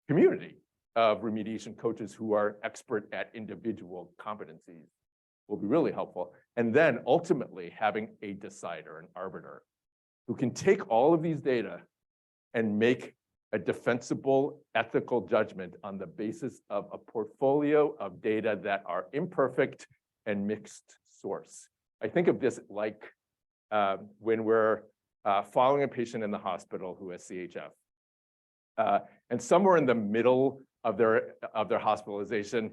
community of remediation coaches who are expert at individual competencies will be really helpful. And then ultimately having a decider, an arbiter, who can take all of these data and make a defensible ethical judgment on the basis of a portfolio of data that are imperfect and mixed source. I think of this like when we're following a patient in the hospital who has CHF. And somewhere in the middle of their hospitalization,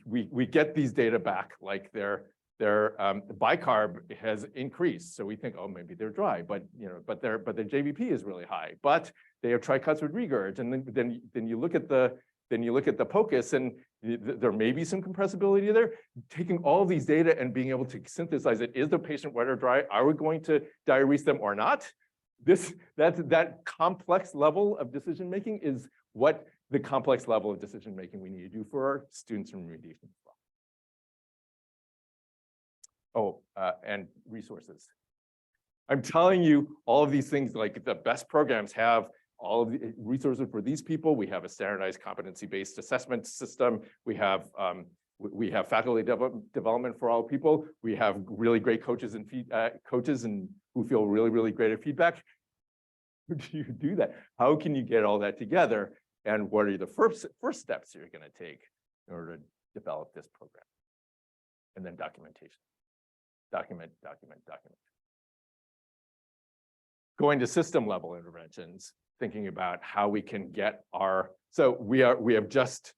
we get these data back, like their bicarb has increased. So we think, oh, maybe they're dry, but their JVP is really high, but they have tricuspid regurg. And then you look at the POCUS and there may be some compressibility there. Taking all of these data and being able to synthesize it, is the patient wet or dry? Are we going to diurese them or not? That complex level of decision-making is what the complex level of decision-making we need to do for our students in remediation as well. Oh, and resources. I'm telling you all of these things, like the best programs have all of the resources for these people. We have a standardized competency-based assessment system. We have faculty development for all people. We have really great coaches and who feel really, really great at feedback. How do you do that? How can you get all that together? And what are the first steps you're going to take in order to develop this program? And then documentation. Document. Going to system level interventions, thinking about how we can get so we have just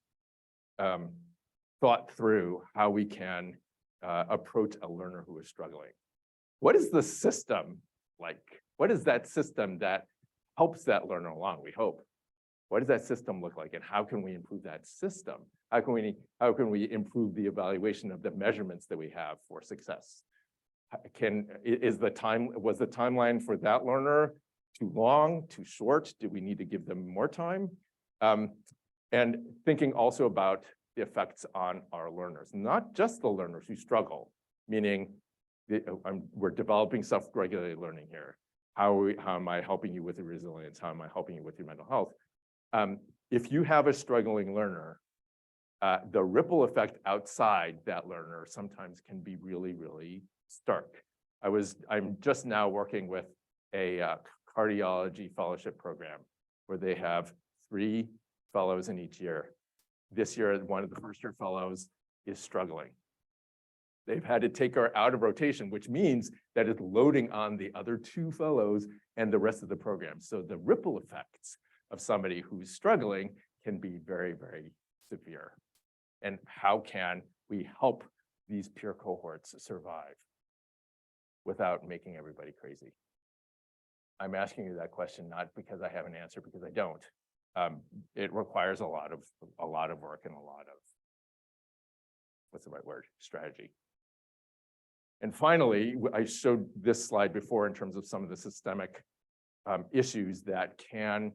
thought through how we can approach a learner who is struggling. What is the system like? What is that system that helps that learner along, we hope? What does that system look like, and how can we improve that system? How can we improve the evaluation of the measurements that we have for success? Was the timeline for that learner too long, too short? Do we need to give them more time? And thinking also about the effects on our learners, not just the learners who struggle, meaning we're developing self-regulated learning here. How am I helping you with your resilience? How am I helping you with your mental health? If you have a struggling learner, the ripple effect outside that learner sometimes can be really, really stark. I'm just now working with a cardiology fellowship program where they have 3 fellows in each year. This year, one of the first-year fellows is struggling. They've had to take her out of rotation, which means that it's loading on the other 2 fellows and the rest of the program. So the ripple effects of somebody who's struggling can be very, very severe. And how can we help these peer cohorts survive without making everybody crazy? I'm asking you that question not because I have an answer, because I don't. It requires a lot of work and a lot of, what's the right word, strategy. And finally, I showed this slide before in terms of some of the systemic issues that can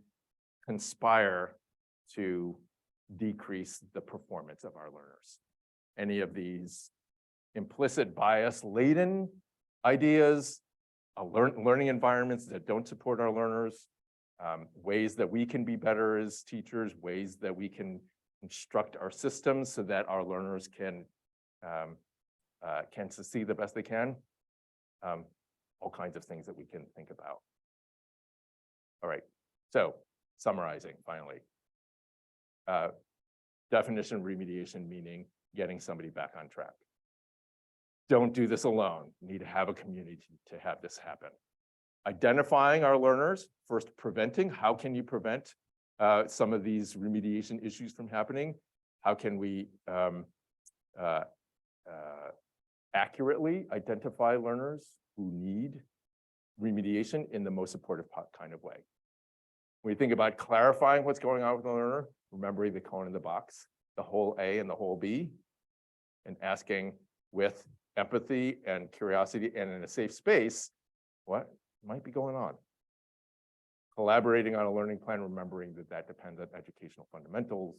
conspire to decrease the performance of our learners. Any of these implicit bias-laden ideas, learning environments that don't support our learners, ways that we can be better as teachers, ways that we can instruct our systems so that our learners can succeed the best they can. All kinds of things that we can think about. All right, so summarizing finally. Definition of remediation meaning getting somebody back on track. Don't do this alone. You need to have a community to have this happen. Identifying our learners, first preventing. How can you prevent some of these remediation issues from happening? How can we accurately identify learners who need remediation in the most supportive kind of way? When you think about clarifying what's going on with the learner, remembering the cone in the box, the whole A and the whole B, and asking with empathy and curiosity and in a safe space, what might be going on? Collaborating on a learning plan, remembering that that depends on educational fundamentals,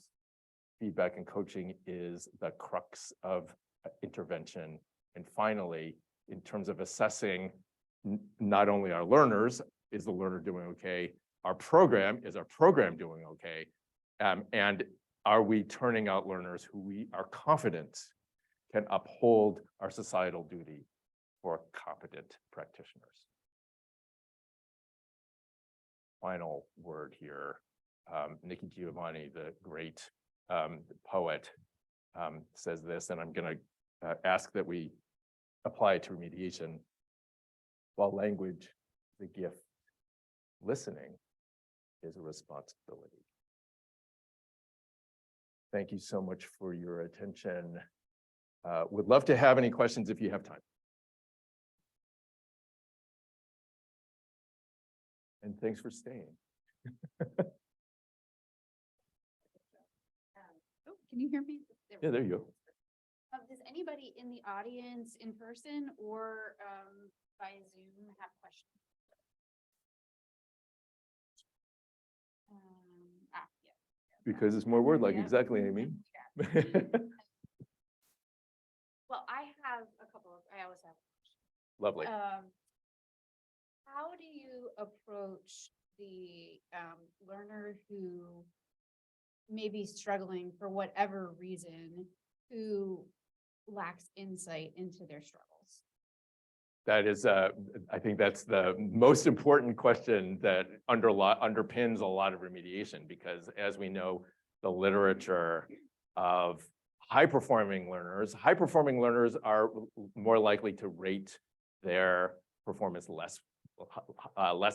feedback and coaching is the crux of intervention. And finally, in terms of assessing not only our learners, is the learner doing okay? Our program, is our program doing okay? And are we turning out learners who we are confident can uphold our societal duty for competent practitioners? Final word here. Nikki Giovanni, the great poet, says this, and I'm going to ask that we apply it to remediation. While language is a gift, listening is a responsibility. Thank you so much for your attention. Would love to have any questions if you have time. And thanks for staying. Oh, can you hear me? Yeah, there you go. Does anybody in the audience in person or by Zoom have questions? Yeah. Because it's more word like, Yeah. exactly, Amy. Well, I have a couple of, I always have. Lovely. How do you approach the learner who may be struggling for whatever reason, who lacks insight into their struggles? That is, I think that's the most important question that underpins a lot of remediation, because as we know, the literature of high-performing learners are more likely to rate their performance less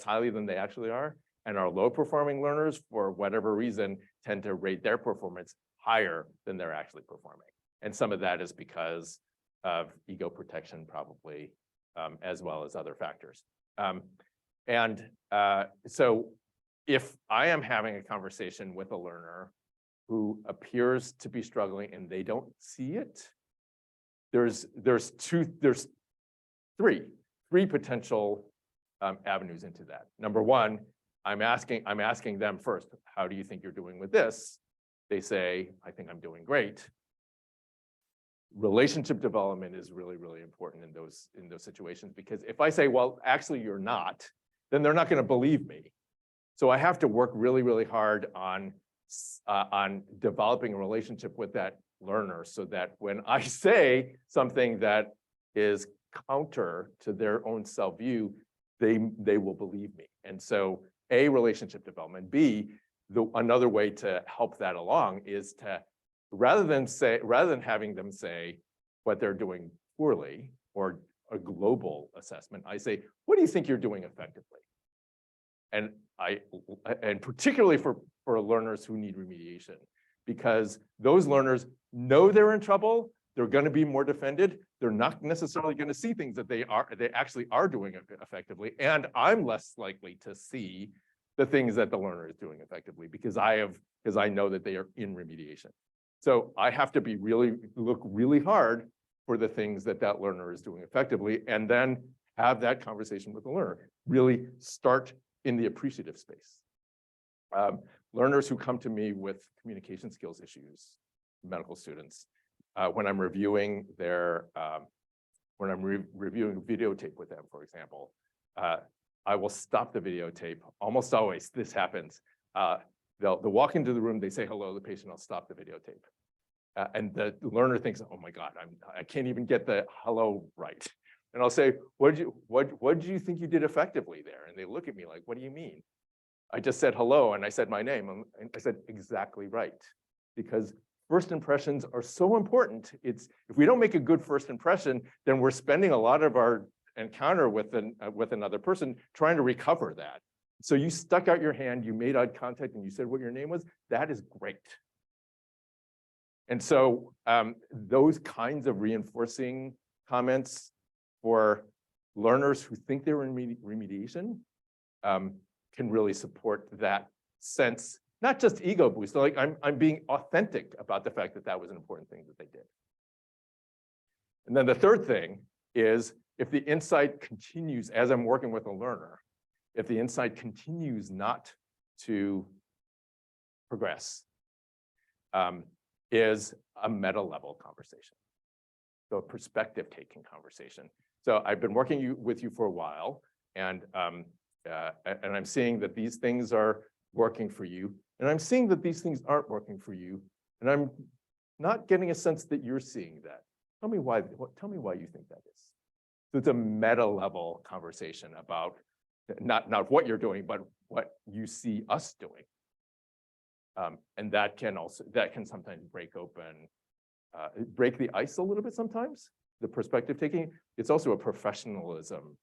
highly than they actually are. And our low-performing learners, for whatever reason, tend to rate their performance higher than they're actually performing. And some of that is because of ego protection, probably, as well as other factors. So if I am having a conversation with a learner who appears to be struggling and they don't see it, there's three potential avenues into that. Number one, I'm asking them first, how do you think you're doing with this? They say, I think I'm doing great. Relationship development is really, really important in those situations, because if I say, well, actually you're not, then they're not going to believe me. So I have to work really, really hard on developing a relationship with that learner, so that when I say something that is counter to their own self-view, they will believe me. And so A, relationship development. B, another way to help that along is to, rather than having them say what they're doing poorly or a global assessment, I say, what do you think you're doing effectively? And particularly for learners who need remediation, because those learners know they're in trouble. They're going to be more defended. They're not necessarily going to see things that they actually are doing effectively. And I'm less likely to see the things that the learner is doing effectively, because I know that they are in remediation. So I have to look really hard for the things that learner is doing effectively, and then have that conversation with the learner. Really start in the appreciative space. Learners who come to me with communication skills issues, medical students, when I'm reviewing reviewing videotape with them, for example, I will stop the videotape. Almost always this happens. They'll walk into the room, they say hello to the patient, I'll stop the videotape. And the learner thinks, oh my God, I can't even get the hello right. And I'll say, what do you think you did effectively there? And they look at me like, what do you mean? I just said hello and I said my name. And I said, exactly right. Because first impressions are so important. If we don't make a good first impression, then we're spending a lot of our encounter with another person trying to recover that. So you stuck out your hand, you made eye contact, and you said what your name was. That is great. And so those kinds of reinforcing comments for learners who think they're in remediation can really support that sense, not just ego boost, like I'm being authentic about the fact that that was an important thing that they did. And then the third thing is, if the insight continues as I'm working with a learner, if the insight continues not to progress, is a meta level conversation. So a perspective taking conversation. So I've been working with you for a while, and I'm seeing that these things are working for you, and I'm seeing that these things aren't working for you, and I'm not getting a sense that you're seeing that. Tell me why. Tell me why you think that is. So it's a meta level conversation about not what you're doing, but what you see us doing. And that can sometimes break the ice a little bit sometimes, the perspective taking. It's also a professionalism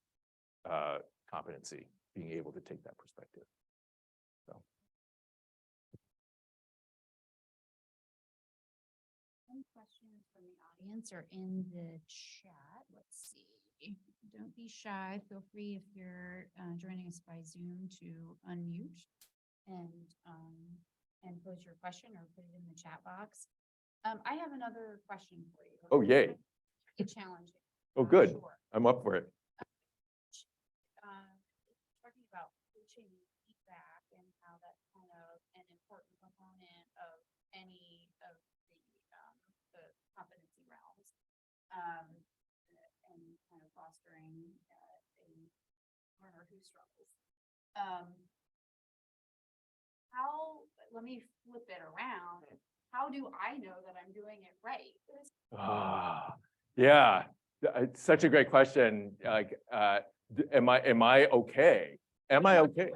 competency, being able to take that perspective. So. Some questions from the audience are in the chat. Let's see. Don't be shy. Feel free if you're joining us by Zoom to unmute and pose your question or put it in the chat box. I have another question for you. Oh, yay. It's challenging. Oh, good. Sure. I'm up for it. Talking about coaching feedback and how that's kind of an important component of any of the competency realms, and kind of fostering a learner who struggles. Let me flip it around. How do I know that I'm doing it right? Yeah, it's such a great question. Like, am I okay? Am I okay?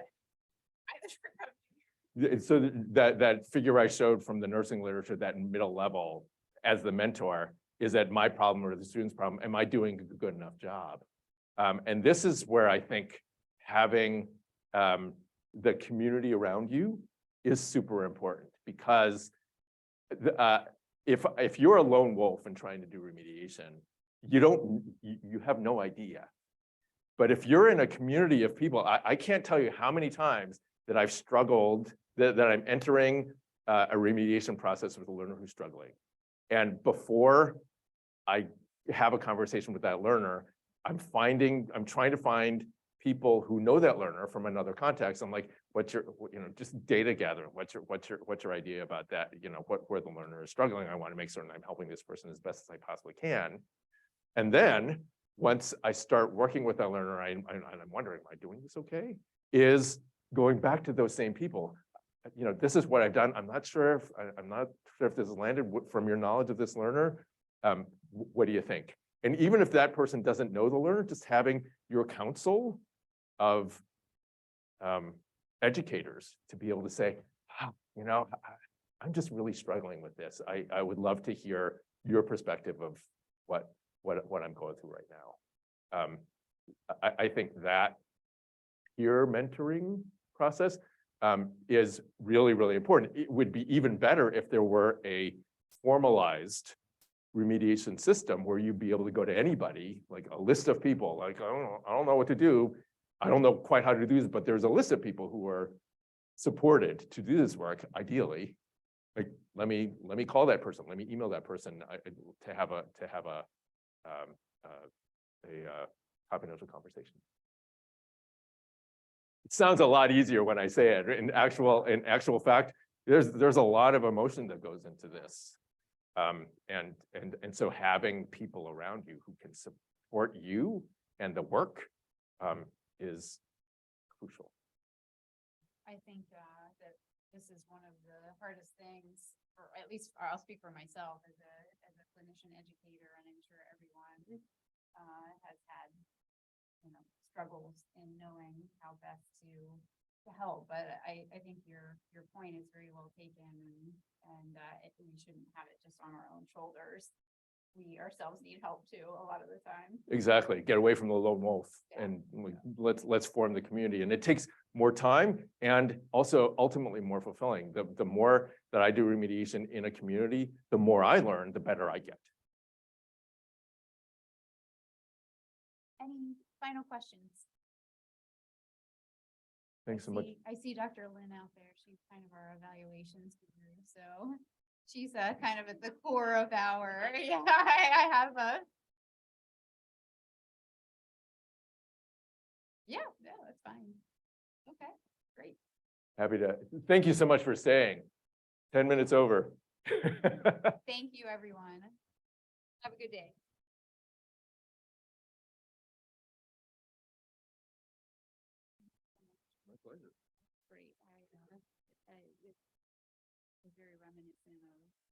So that figure I showed from the nursing literature, that middle level as the mentor, is that my problem or the student's problem? Am I doing a good enough job? And this is where I think having the community around you is super important, because if you're a lone wolf and trying to do remediation, you have no idea. But if you're in a community of people, I can't tell you how many times that I've struggled, that I'm entering a remediation process with a learner who's struggling. And before I have a conversation with that learner, I'm trying to find people who know that learner from another context. I'm like, what's your, just data gathering. What's your idea about that? Where the learner is struggling. I want to make certain I'm helping this person as best as I possibly can. And then once I start working with that learner, I'm wondering, am I doing this okay? Is going back to those same people. This is what I've done. I'm not sure if this has landed from your knowledge of this learner. What do you think? And even if that person doesn't know the learner, just having your council of educators to be able to say, I'm just really struggling with this. I would love to hear your perspective of what I'm going through right now. I think that peer mentoring process is really, really important. It would be even better if there were a formalized remediation system where you'd be able to go to anybody, like a list of people, like, I don't know what to do. I don't know quite how to do this, but there's a list of people who are supported to do this work, ideally. Like, let me call that person, let me email that person to have a confidential conversation. It sounds a lot easier when I say it. In actual fact, there's a lot of emotion that goes into this. And so having people around you who can support you and the work is crucial. I think that this is one of the hardest things, or at least I'll speak for myself as a clinician educator, and I'm sure everyone has had struggles in knowing how best to help. But I think your point is very well taken, and we shouldn't have it just on our own shoulders. We ourselves need help too a lot of the time. Exactly. Get away from the lone wolf, Yeah. and let's form the community. And it takes more time and also ultimately more fulfilling. The more that I do remediation in a community, the more I learn, the better I get. Any final questions? Thanks so much. I see Dr. Lynn out there. She's kind of our evaluations guru, so she's kind of at the core of our. Yeah, I have a. Yeah, no, that's fine. Okay, great. Happy to. Thank you so much for staying. 10 minutes over. Thank you, everyone. Have a good day. My pleasure. Great. I, it's very reminiscent of